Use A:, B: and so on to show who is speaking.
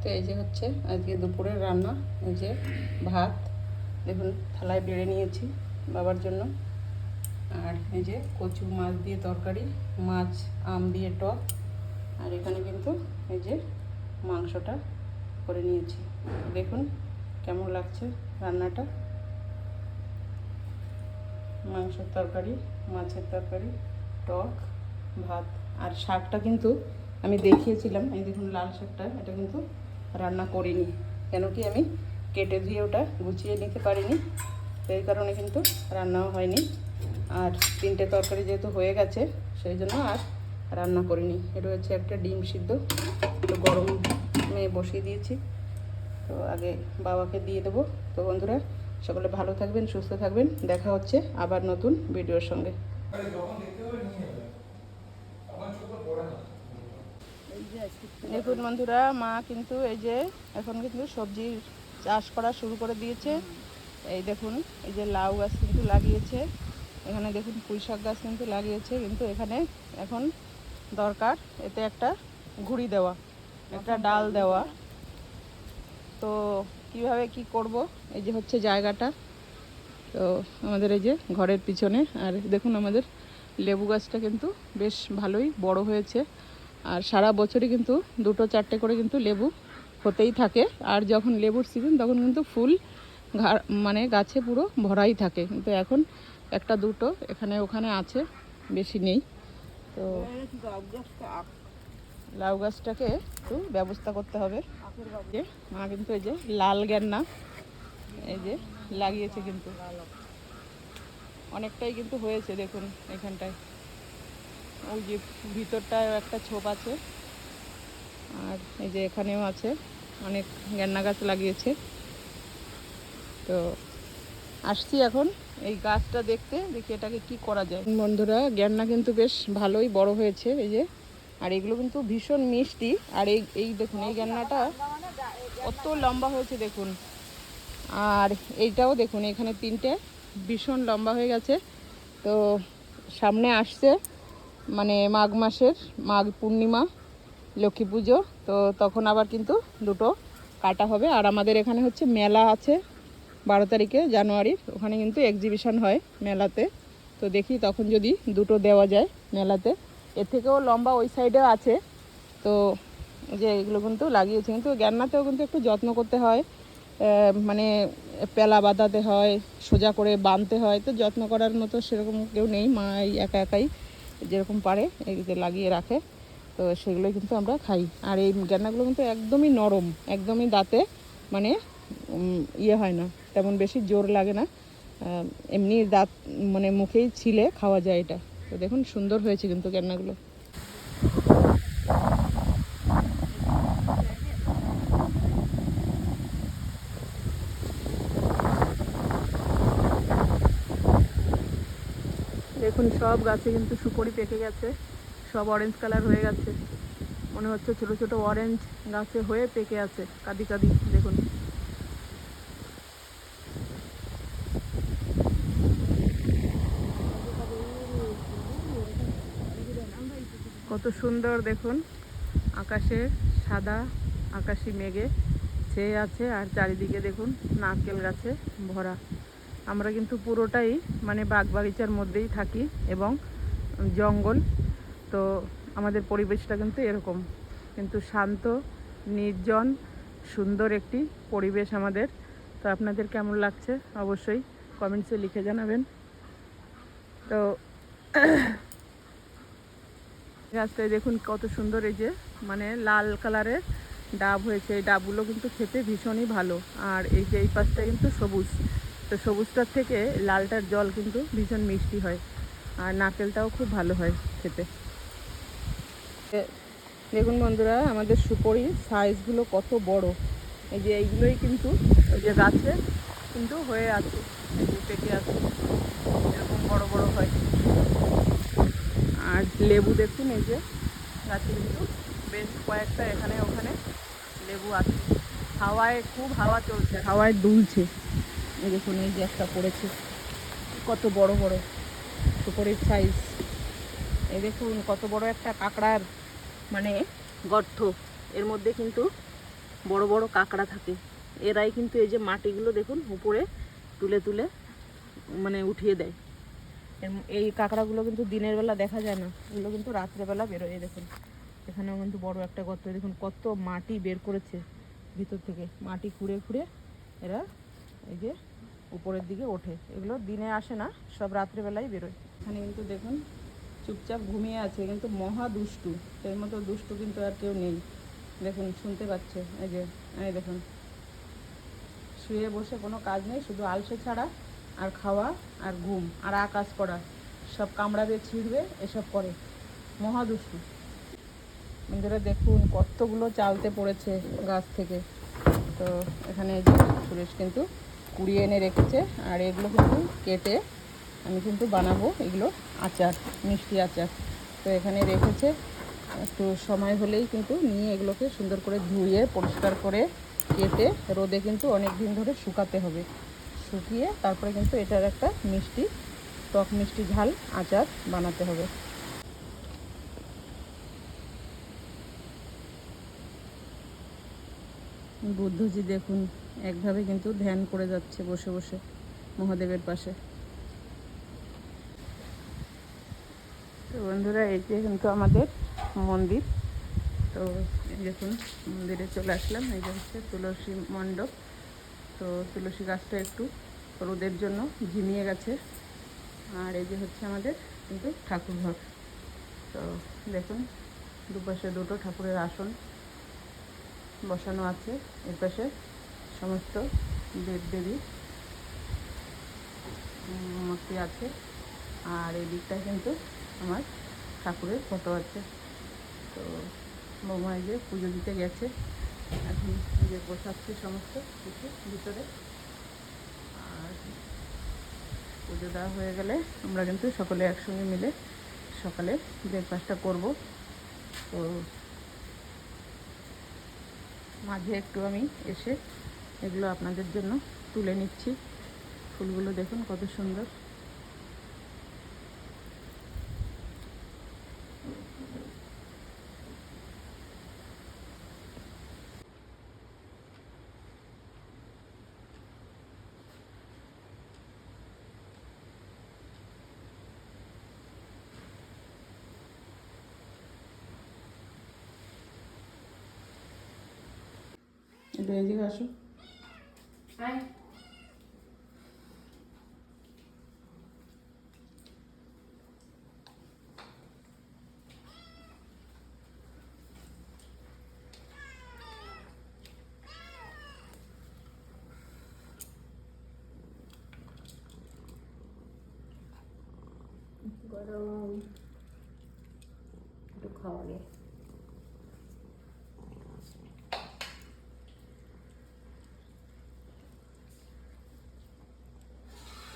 A: তো এই যে হচ্ছে আজকে দুপুরের রান্না। এই যে ভাত দেখুন থালায় বেড়ে নিয়েছি বাবার জন্য, আর এই যে কচু মাছ দিয়ে তরকারি, মাছ আম দিয়ে টক, আর এখানে কিন্তু এই যে মাংসটা করে নিয়েছি। দেখুন কেমন লাগছে রান্নাটা। মাংসের তরকারি, মাছের তরকারি, টক, ভাত। আর শাকটা কিন্তু আমি দেখিয়েছিলাম, এই দেখুন লাল শাকটা, এটা কিন্তু রান্না করিনি, কেন কি আমি কেটে ধুয়ে ওটা গুছিয়ে নিতে পারিনি, তো এই কারণে কিন্তু রান্নাও হয়নি। আর তিনটে তরকারি যেহেতু হয়ে গেছে সেই জন্য আর রান্না করিনি। এটা হচ্ছে একটা ডিম সিদ্ধ, একটু গরমে বসিয়ে দিয়েছি, তো আগে বাবাকে দিয়ে দেবো। তো বন্ধুরা সকলে ভালো থাকবেন, সুস্থ থাকবেন, দেখা হচ্ছে আবার নতুন ভিডিওর সঙ্গে। দেখুন বন্ধুরা, মা কিন্তু এই যে এখন কিন্তু সবজির চাষ করা শুরু করে দিয়েছে। এই দেখুন এই যে লাউ গাছ কিন্তু লাগিয়েছে, এখানে দেখুন পুঁই শাক গাছ কিন্তু লাগিয়েছে, কিন্তু এখানে এখন দরকার এতে একটা ঘুড়ি দেওয়া, একটা ডাল দেওয়া। তো কিভাবে কি করব, এই যে হচ্ছে জায়গাটা, তো আমাদের এই যে ঘরের পিছনে। আর দেখুন আমাদের লেবু গাছটা কিন্তু বেশ ভালোই বড় হয়েছে, আর সারা বছরই কিন্তু 2-4টে করে কিন্তু লেবু হতেই থাকে। আর যখন লেবুর সিজন তখন কিন্তু ফুল মানে গাছে পুরো ভরাই থাকে, কিন্তু এখন 1-2টো এখানে ওখানে আছে, বেশি নেই। তো লাউ গাছটাকে একটু ব্যবস্থা করতে হবে। মা কিন্তু এই যে লাল গেন্না এই যে লাগিয়েছে, কিন্তু অনেকটাই কিন্তু হয়েছে দেখুন এখানটায়। ওই যে ভিতরটায় একটা ছোপ আছে, আর এই যে এখানেও আছে, অনেক গেন্না গাছ লাগিয়েছে। তো আসছি এখন এই গাছটা দেখতে, দেখি এটাকে কি করা যায়। বন্ধুরা গেন্না কিন্তু বেশ ভালোই বড় হয়েছে এই যে, আর এগুলো কিন্তু ভীষণ মিষ্টি। আর এই দেখুন এই গেন্নাটা কত লম্বা হয়েছে দেখুন, আর এইটাও দেখুন এখানে 3টে ভীষণ লম্বা হয়ে গেছে। তো সামনে আসছে মানে মাঘ মাসের মাঘ পূর্ণিমা, লক্ষ্মী পুজো, তো তখন আবার কিন্তু 2টো কাটা হবে। আর আমাদের এখানে হচ্ছে মেলা আছে 12 তারিখে জানুয়ারির, ওখানে কিন্তু এক্সিবিশন হয় মেলাতে, তো দেখি তখন যদি 2টো দেওয়া যায় মেলাতে। এর থেকেও লম্বা ওই সাইডেও আছে। তো যে এগুলো কিন্তু লাগিয়েছে, কিন্তু গেন্নাতেও কিন্তু একটু যত্ন করতে হয়, মানে পেলা বাঁধাতে হয়, সোজা করে বাঁধতে হয়, তো যত্ন করার মতো সেরকম কেউ নেই, মা একা একাই যেরকম পারে এদিকে লাগিয়ে রাখে, তো সেগুলোই কিন্তু আমরা খাই। আর এই গেন্নাগুলো কিন্তু একদমই নরম, একদমই দাঁতে মানে ইয়ে হয় না, তেমন বেশি জোর লাগে না, এমনি দাঁত মানে মুখেই ছিলে খাওয়া যায় এটা। তো দেখুন সুন্দর হয়েছে কিন্তু গেন্নাগুলো। দেখুন সব গাছে কিন্তু সুপারি পেকে গেছে, সব অরেঞ্জ কালার হয়ে গেছে, মনে হচ্ছে ছোট ছোট অরেঞ্জ গাছে হয়ে পেকে আছে কাদি কাদি। দেখুন কত সুন্দর, দেখুন আকাশে সাদা আকাশি মেঘে ছেয়ে আছে, আর চারিদিকে দেখুন নারকেল গাছে ভরা। আমরা কিন্তু পুরোটাই মানে বাগবাগিচার মধ্যেই থাকি এবং জঙ্গল, তো আমাদের পরিবেশটা কিন্তু এরকম, কিন্তু শান্ত নির্জন সুন্দর একটি পরিবেশ আমাদের। তো আপনাদের কেমন লাগছে অবশ্যই কমেন্টসে লিখে জানাবেন। তো গাছটায় দেখুন কত সুন্দর, এই যে মানে লাল কালারের ডাব হয়েছে, এই ডাবগুলো কিন্তু খেতে ভীষণই ভালো। আর এই যে এই পাশটা কিন্তু সবুজ, তো সবুজটার থেকে লালটার জল কিন্তু ভীষণ মিষ্টি হয়, আর নারকেলটাও খুব ভালো হয় খেতে। দেখুন বন্ধুরা আমাদের সুপারির সাইজগুলো কত বড়, এই যে এইগুলোই কিন্তু ওই যে গাছে কিন্তু হয়ে আছে, এই যে পেকে আছে, এরকম বড় বড় হয়। আর লেবু দেখুন এই যে গাছে কিন্তু বেশ কয়েকটা এখানে ওখানে লেবু আছে, হাওয়ায় খুব হাওয়া চলছে, হাওয়ায় দুলছে। এই দেখুন এই যে একটা পড়েছে, কত বড় বড় সুপারির সাইজ। এই দেখুন কত বড় একটা কাঁকড়ার মানে গর্ত, এর মধ্যে কিন্তু বড় বড় কাঁকড়া থাকে। এরাই কিন্তু এই যে মাটিগুলো দেখুন উপরে তুলে তুলে মানে উঠিয়ে দেয়। এই কাঁকড়াগুলো কিন্তু দিনের বেলা দেখা যায় না, এগুলো কিন্তু রাত্রেবেলা বেরোয়। দেখুন এখানেও কিন্তু বড় একটা গর্ত, দেখুন কত মাটি বের করেছে ভিতর থেকে। মাটি খুঁড়ে খুঁড়ে এরা এই যে উপরের দিকে ওঠে। এগুলো দিনে আসে না, সব রাত্রেবেলাই বেরোয়। এখানে কিন্তু দেখুন চুপচাপ ঘুমিয়ে আছে, কিন্তু মহা দুষ্টু। এর মতো দুষ্টু কিন্তু আর কেউ নেই। দেখুন শুনতে পাচ্ছে, এই দেখুন শুয়ে বসে কোনো কাজ নেই, শুধু আলসে ছাড়া আর খাওয়া আর ঘুম আর আকাশ করা, সব কামড়াবে ছিঁড়বে এসব করে, মহা দুষ্টু। বন্ধুরা দেখুন কতগুলো চালতে পড়েছে গাছ থেকে। তো এখানে এই যে সুরেশ কিন্তু কুড়িয়ে এনে রেখেছে, আর এগুলো কিন্তু কেটে আমি কিন্তু বানাবো এগুলো আচার, মিষ্টি আচার। তো এখানে রেখেছে, একটু সময় হলেই কিন্তু নিয়ে এগুলোকে সুন্দর করে ধুয়ে পরিষ্কার করে কেটে রোদে কিন্তু অনেক দিন ধরে শুকাতে হবে। শুকিয়ে তারপরে কিন্তু এটার একটা মিষ্টি টক মিষ্টি ঝাল আচার বানাতে হবে। বুদ্ধজি দেখুন একভাবে কিন্তু ধ্যান করে যাচ্ছে বসে বসে মহাদেবের পাশে। তো বন্ধুরা এই যে কিন্তু আমাদের মন্দির। তো দেখুন মন্দিরে চলে আসলাম। এই যে হচ্ছে তুলসী মণ্ডপ। তো তুলসী গাছটা একটু রোদের জন্য ঝিমিয়ে গেছে। আর এই যে হচ্ছে আমাদের কিন্তু ঠাকুর ঘর। তো দেখুন দুপাশে দুটো ঠাকুরের আসন বসানো আছে। এর পাশে সমস্ত দেব দেবী মূর্তি আছে, আর এই দিকটায় কিন্তু আমার ঠাকুরের ফটো আছে। তো বৌমা এই যে পুজো দিতে গেছে, এখন এই যে বসাচ্ছে সমস্ত কিছু ভিতরে। আর পুজো দেওয়া হয়ে গেলে আমরা কিন্তু সকলে একসঙ্গে মিলে সকালে ব্রেকফাস্টটা করব। তো মাঝে একটু আমি এসে এগুলো আপনাদের জন্য তুলে নিচ্ছি। ফুলগুলো দেখুন কত সুন্দর। একটু এদিকে আসো। গরম একটু খাওয়া